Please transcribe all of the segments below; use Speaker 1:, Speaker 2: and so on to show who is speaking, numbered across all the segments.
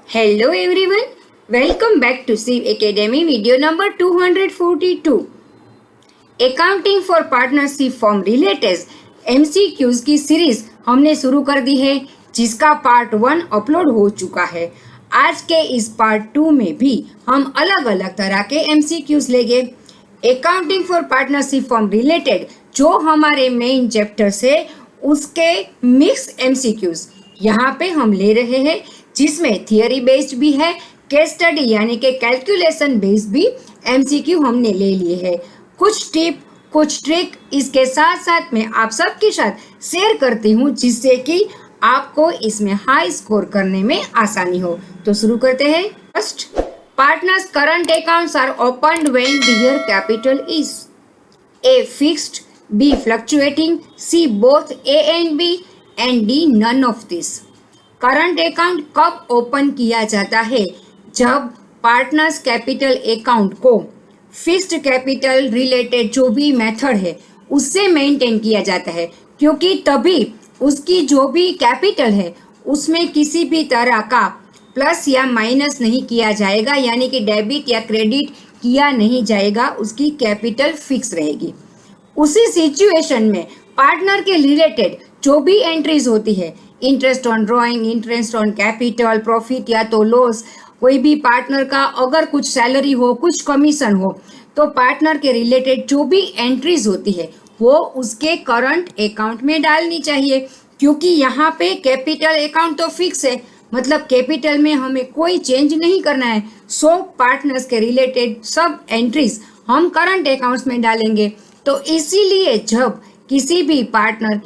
Speaker 1: Hello everyone, welcome back to Siv Academy video number 242. Accounting for partnership form related MCQs की series हमने शुरू कर दी है, जिसका पार्ट 1 अपलोड हो चुका है। आज के इस पार्ट 2 में भी हम अलग अलग तरह के MCQs लेंगे। Accounting for partnership form related जो हमारे मेन चैप्टर से उसके मिक्स MCQs यहाँ पे हम ले रहे हैं, जिसमें थियरी बेस्ड भी है, केस स्टडी यानी कि कैलकुलेशन बेस्ड भी MCQ हमने ले लिए हैं। कुछ टिप कुछ ट्रिक इसके साथ साथ मैं आप सबके साथ शेयर करती हूँ, जिससे कि आपको इसमें हाई स्कोर करने में आसानी हो। तो शुरू करते हैं। First, partners current accounts are opened when their capital is A fixed, B fluctuating, C both A and B and D none of this। Current account कब ओपन किया जाता है? जब पार्टनर्स कैपिटल अकाउंट को फिक्स्ड कैपिटल रिलेटेड जो भी method है उससे मेंटेन किया जाता है, क्योंकि तभी उसकी जो भी कैपिटल है उसमें किसी भी तरह का प्लस या माइनस नहीं किया जाएगा, यानी कि डेबिट या क्रेडिट किया नहीं जाएगा, उसकी कैपिटल फिक्स रहेगी। उसी सिचुएशन में पार्टनर के रिलेटेड जो भी एंट्रीज होती है, interest on drawing, interest on capital, profit या तो लॉस, कोई भी पार्टनर का अगर कुछ सैलरी हो, कुछ कमीशन हो, तो पार्टनर के रिलेटेड जो भी एंट्रीज होती है वो उसके करंट अकाउंट में डालनी चाहिए, क्योंकि यहाँ पे कैपिटल अकाउंट तो फिक्स है, मतलब कैपिटल में हमें कोई चेंज नहीं करना है। सो पार्टनर्स के रिलेटेड सब एंट्रीज हम करंट अकाउंट्स में डालेंगे। तो इसीलिए जब किसी भी पार्टनर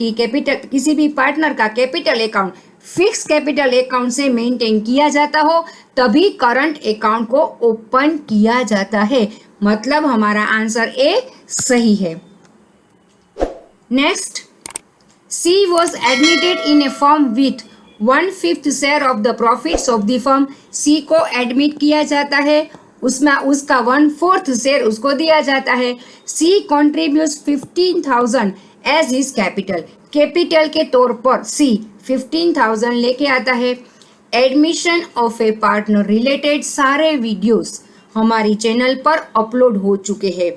Speaker 1: का capital account fix capital account से मेंटेन किया जाता हो, तभी करंट अकाउंट को ओपन किया जाता है। मतलब हमारा आंसर ए सही है। Next, C was admitted in a firm with 1/5 share of the profits of the firm. C को एडमिट किया जाता है, उसमें उसका 1/4 शेयर उसको दिया जाता है। C contributes 15,000 as his capital. Capital के तौर पर C 15,000 लेके आता है। Admission of a partner related सारे वीडियोस हमारी चैनल पर अपलोड हो चुके हैं,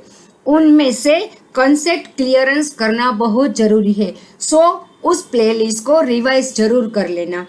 Speaker 1: उनमें से कंसेप्ट क्लियरेंस करना बहुत जरूरी है। सो उस प्लेलिस्ट को रिवाइज जरूर कर लेना।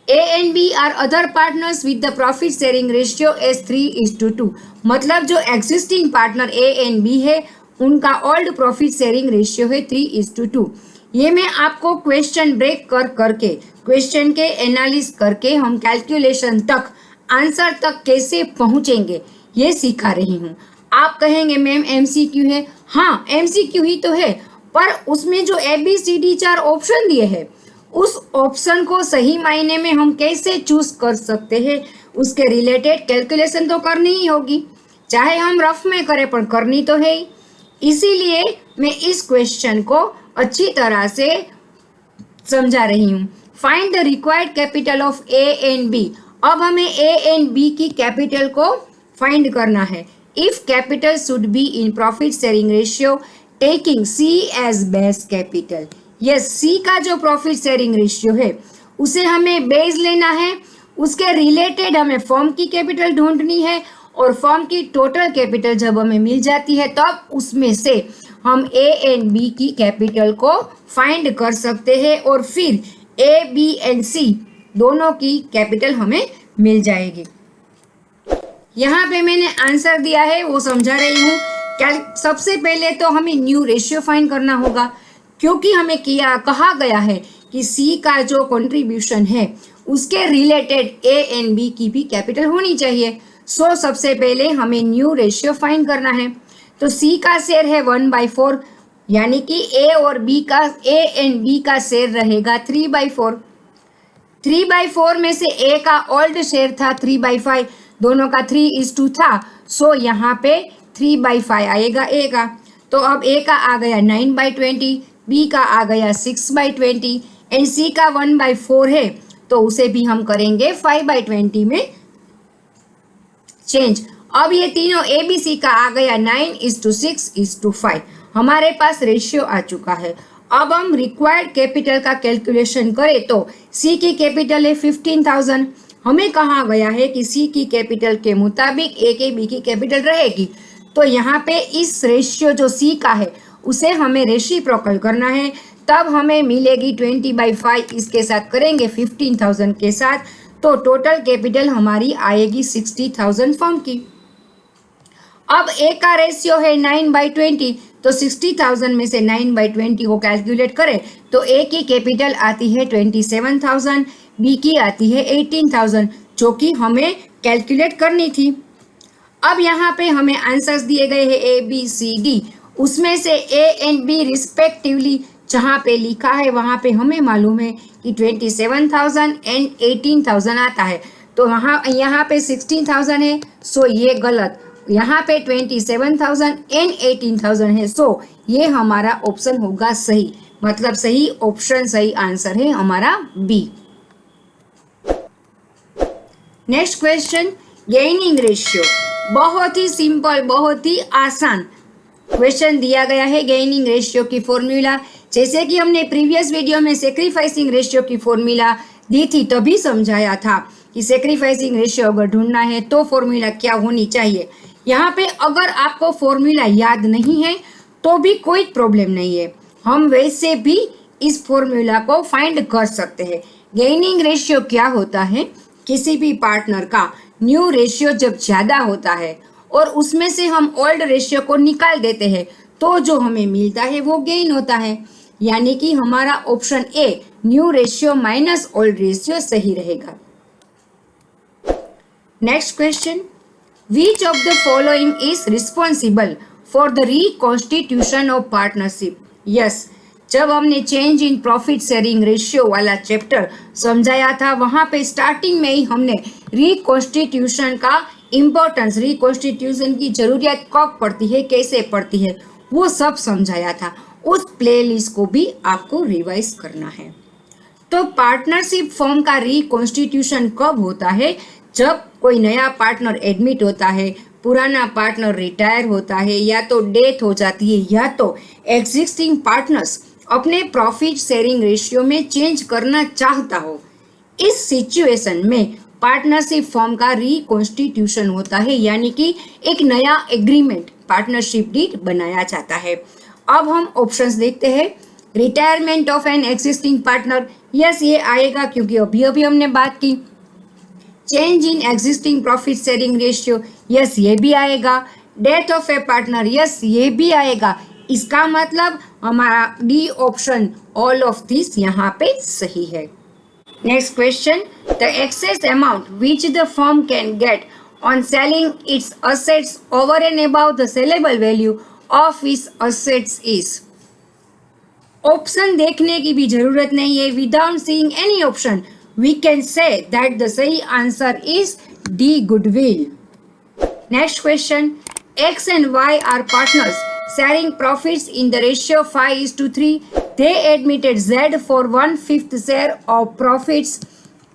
Speaker 1: A and B are other partners with the profit sharing ratio as 3:2। मतलब जो existing partner A and B है उनका ओल्ड प्रॉफिट शेयरिंग रेशियो है 3:2। ये मैं आपको क्वेश्चन ब्रेक करके क्वेश्चन के एनालिसिस करके हम कैलकुलेशन तक आंसर तक कैसे पहुंचेंगे ये सिखा रही हूँ। आप कहेंगे मैम MCQ है। हाँ, MCQ ही तो है, पर उसमें जो ABCD 4 ऑप्शन दिए हैं उस ऑप्शन को सही मायने में हम कैसे चूज कर सकते हैं, उसके रिलेटेड कैलकुलेशन तो करनी ही होगी, चाहे हम रफ में करें पर करनी तो है ही। इसीलिए मैं इस क्वेश्चन को अच्छी तरह से समझा रही हूँ। Find the required capital of A and B। अब हमें A एंड B की कैपिटल को फाइंड करना है। If capital should be in profit sharing ratio taking C as base capital. Yes, C का जो प्रॉफिट शेयरिंग रेशियो है उसे हमें बेस लेना है, उसके रिलेटेड हमें फर्म की कैपिटल ढूंढनी है, और फर्म की टोटल कैपिटल जब हमें मिल जाती है तब उसमें से हम A एंड B की कैपिटल को फाइंड कर सकते हैं, और फिर A, B एंड C दोनों की कैपिटल हमें मिल जाएगी। यहाँ पे मैंने आंसर दिया है वो समझा रही हूँ। सबसे पहले तो हमें न्यू रेशियो फाइंड करना होगा, क्योंकि हमें कहा गया है कि C का जो कंट्रीब्यूशन है उसके रिलेटेड A एंड B की भी कैपिटल होनी चाहिए। सो सबसे पहले हमें न्यू रेशियो फाइंड करना है। तो C का शेयर है 1/4, यानी कि A एंड B का शेयर रहेगा 3/4। 3/4 में से A का ओल्ड शेयर था 3/5, दोनों का 3:2 था। सो यहाँ पे 3/5 आएगा A का। तो अब A का आ गया 9/20, B का आ गया 6/20 एंड C का 1/4 है, तो उसे भी हम करेंगे 5/20 में चेंज। अब ये तीनों ABC का आ गया 9:6:5। हमारे पास रेशियो आ चुका है। अब हम रिक्वायर्ड कैपिटल का कैलकुलेशन करें तो C की कैपिटल है 15,000, हमें कहा गया है कि सी की कैपिटल के मुताबिक ए के बी की कैपिटल रहेगी, तो यहाँ पे इस रेशियो जो सी का है उसे हमें रेसिप्रोकल करना है, तब हमें मिलेगी 20/5, इसके साथ करेंगे 15,000 के साथ, तो टोटल कैपिटल हमारी आएगी 60,000 फर्म की। अब ए का रेशियो है 9/20, तो 60,000 में से 9/20 को कैलकुलेट करें तो ए की कैपिटल आती है 27,000, बी की आती है 18,000, जो कि हमें कैलकुलेट करनी थी। अब यहाँ पे हमें आंसर्स दिए गए हैं ए बी सी डी, उसमें से ए एंड बी रिस्पेक्टिवली जहाँ पे लिखा है वहाँ पे हमें मालूम है कि 27,000 एंड 18,000 आता है, तो यहाँ पे 16,000 है, सो ये गलत। यहाँ पे 27,000 एंड 18,000 है, सो ये हमारा ऑप्शन होगा सही, मतलब सही ऑप्शन, सही आंसर है हमारा B. Next question, gaining ratio. बहुत ही सिंपल, बहुत ही आसान क्वेश्चन दिया गया है। गेनिंग रेशियो की फॉर्मूला, जैसे कि हमने प्रीवियस वीडियो में सेक्रीफाइसिंग रेशियो की फॉर्मूला दी थी, तभी समझाया था कि सेक्रीफाइसिंग रेशियो अगर ढूंढना है तो फॉर्मूला क्या होनी चाहिए। यहाँ पे अगर आपको फॉर्मूला याद नहीं है तो भी कोई प्रॉब्लम नहीं है, हम वैसे भी इस फॉर्मूला को फाइंड कर सकते हैं। गेनिंग रेशियो क्या होता है, किसी भी पार्टनर का न्यू रेशियो जब ज़्यादा होता है और उसमें से हम ओल्ड रेशियो को निकाल देते हैं तो जो हमें मिलता है वो गेन होता है, यानी कि हमारा option a new ratio minus old ratio सही रहेगा। Next question, which of the following is responsible for the reconstitution of partnership. Yes, जब हमने change in profit sharing ratio वाला चैप्टर समझाया था, वहां पे स्टार्टिंग में ही हमने रिकॉन्स्टिट्यूशन का इम्पोर्टेंस, रिकॉन्स्टिट्यूशन की जरूरत कब पड़ती है, कैसे पड़ती है, वो सब समझाया था। उस प्लेलिस्ट को भी आपको रिवाइज करना है। तो पार्टनरशिप फॉर्म का रिकॉन्स्टिट्यूशन कब होता है, जब कोई नया पार्टनर एडमिट होता है, पुराना पार्टनर रिटायर होता है, या तो डेथ हो जाती है, या तो एग्जिस्टिंग पार्टनर्स अपने प्रॉफिट शेयरिंग रेशियो में चेंज करना चाहता हो। इस सिचुएशन में पार्टनरशिप फॉर्म का रिकॉन्स्टिट्यूशन होता है, यानी कि एक नया एग्रीमेंट, पार्टनरशिप डीड बनाया जाता है। अब हम ऑप्शंस देखते हैं। Retirement of an existing partner, yes ये आएगा क्योंकि अभी अभी हमने बात की। Change in existing profit sharing ratio, yes ये भी आएगा। Death of a partner, yes ये भी आएगा। इसका मतलब हमारा D option all of this यहाँ पे सही है। Next question, the excess amount which the firm can get on selling it's assets over and about the saleable value of its assets is. Option देखने की भी जरूरत नहीं है, without seeing any option we can say that the सही answer is D, goodwill. Next question, X and Y are partners sharing profits in the ratio 5:3. They admitted Z for 1/5 share of profits,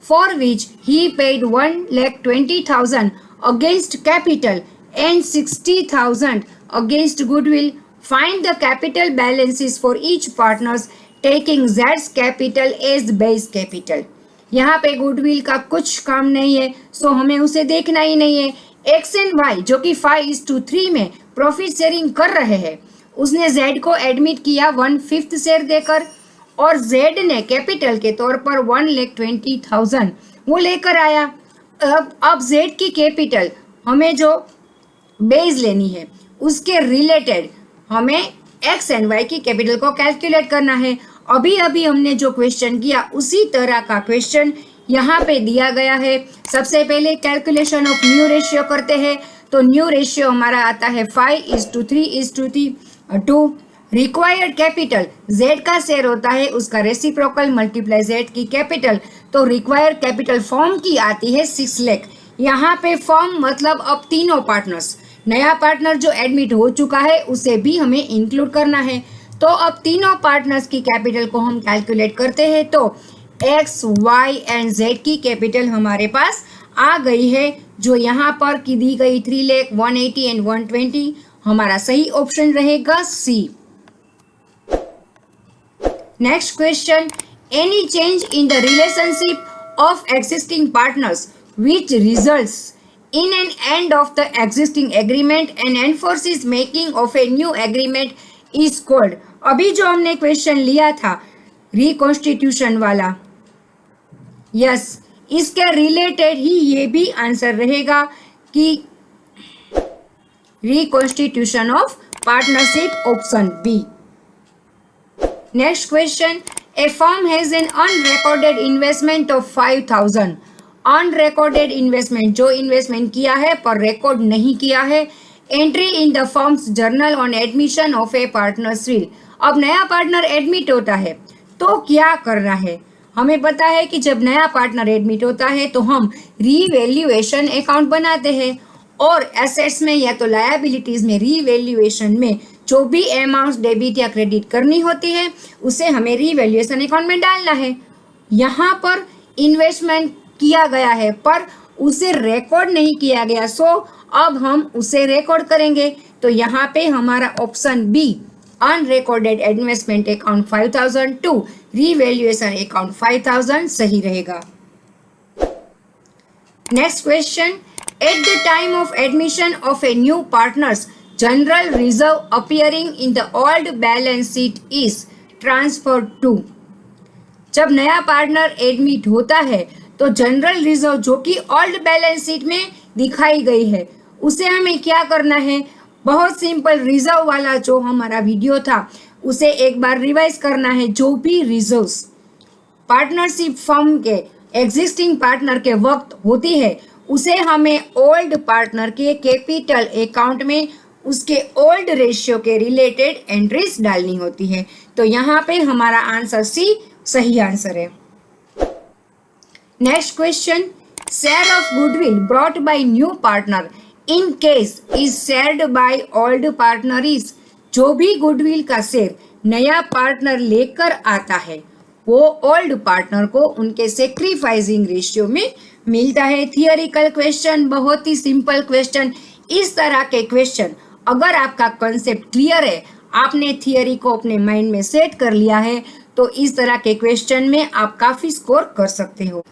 Speaker 1: for which he paid 1,20,000 against capital and 60,000 against goodwill. Find the capital balances for each partners taking Z's capital as base capital. यहाँ पे goodwill का कुछ काम नहीं है, सो हमें उसे देखना ही नहीं है। एक्स एंड वाई जो कि 5:3 में प्रॉफिट शेयरिंग कर रहे हैं, उसने जेड को एडमिट किया 1/5 शेयर देकर, और जेड ने कैपिटल के तौर पर 1,20,000 वो लेकर आया। अब जेड की कैपिटल हमें जो बेस लेनी है उसके रिलेटेड हमें एक्स एंड वाई की कैपिटल को कैलकुलेट करना है। अभी अभी हमने जो क्वेश्चन किया उसी तरह का क्वेश्चन यहाँ पे दिया गया है। सबसे पहले कैलकुलेशन ऑफ न्यू रेशियो करते हैं, तो न्यू रेशियो हमारा आता है 5:3:2। रिक्वायर्ड कैपिटल, जेड का शेयर होता है उसका रेसिप्रोकल मल्टीप्लाई जेड की कैपिटल, तो रिक्वायर्ड कैपिटल फॉर्म की आती है 6 लाख। यहाँ पे फॉर्म मतलब अब तीनों पार्टनर्स, नया पार्टनर जो एडमिट हो चुका है उसे भी हमें इंक्लूड करना है। तो अब तीनों पार्टनर्स की कैपिटल को हम कैलकुलेट करते हैं, तो एक्स वाई एंड जेड की कैपिटल हमारे पास आ गई है, जो यहाँ पर की दी गई 3 लाख 180 एंड 120। हमारा सही ऑप्शन रहेगा C. Next question, any change in the relationship of existing partners which results in an end of the existing agreement and enforces making of a new agreement is called. अभी जो हमने question लिया था reconstitution वाला, yes, इसके related ही ये भी answer रहेगा कि reconstitution of partnership, option B. Next question, a firm has an unrecorded investment of 5,000. Unrecorded investment, जो इन्वेस्टमेंट किया है पर रिकॉर्ड नहीं किया है. Entry in the firm's journal on admission of a partners will. अब नया पार्टनर एडमिट होता है तो क्या करना है? हमें पता है कि जब नया पार्टनर एडमिट होता है तो हम रीवैल्यूएशन अकाउंट बनाते हैं और एसेट्स में या तो लायबिलिटीज में रीवैल्यूएशन में जो भी अमाउंट डेबिट या क्रेडिट करनी होती है उसे हमें रीवैल्यूएशन अकाउंट में डालना है. यहाँ पर इन्वेस्टमेंट किया गया है पर उसे रिकॉर्ड नहीं किया गया, सो अब हम उसे रिकॉर्ड करेंगे. तो यहाँ पे हमारा option B unrecorded investment account 5,000 to revaluation account 5,000 सही रहेगा. Next question, at the time of admission of a new partners general reserve appearing in the old balance sheet is transferred to. जब नया partner admit होता है तो general reserve जो कि old balance sheet में दिखाई गई है उसे हमें क्या करना है? बहुत सिंपल, रिजर्व वाला जो हमारा वीडियो था उसे एक बार रिवाइज करना है. जो भी रिजर्व्स पार्टनरशिप फर्म के एग्जिस्टिंग पार्टनर के वक्त होती है उसे हमें ओल्ड पार्टनर के कैपिटल अकाउंट में उसके ओल्ड रेशियो के रिलेटेड एंट्रीज डालनी होती है. तो यहाँ पे हमारा आंसर सी सही आंसर है. Next question, share of goodwill brought by new partner in case is shared by old partner is. जो भी गुडविल का शेयर नया पार्टनर लेकर आता है वो ओल्ड पार्टनर को उनके सेक्रीफाइसिंग रेशियो में मिलता है. थियोरिकल क्वेश्चन, बहुत ही सिंपल क्वेश्चन. इस तरह के क्वेश्चन अगर आपका कॉन्सेप्ट क्लियर है, आपने थियोरी को अपने माइंड में सेट कर लिया है, तो इस तरह के क्वेश्चन में आप काफ़ी स्कोर कर सकते हो.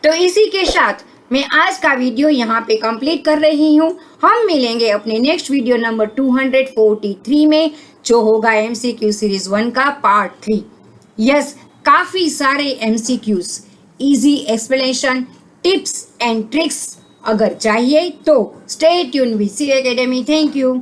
Speaker 1: तो इसी के साथ मैं आज का वीडियो यहाँ पे कंप्लीट कर रही हूँ. हम मिलेंगे अपने नेक्स्ट वीडियो नंबर 243 में, जो होगा MCQ सीरीज 1 का पार्ट 3. यस, काफ़ी सारे MCQs, easy explanation, tips and tricks अगर चाहिए तो stay tune with C academy. Thank you.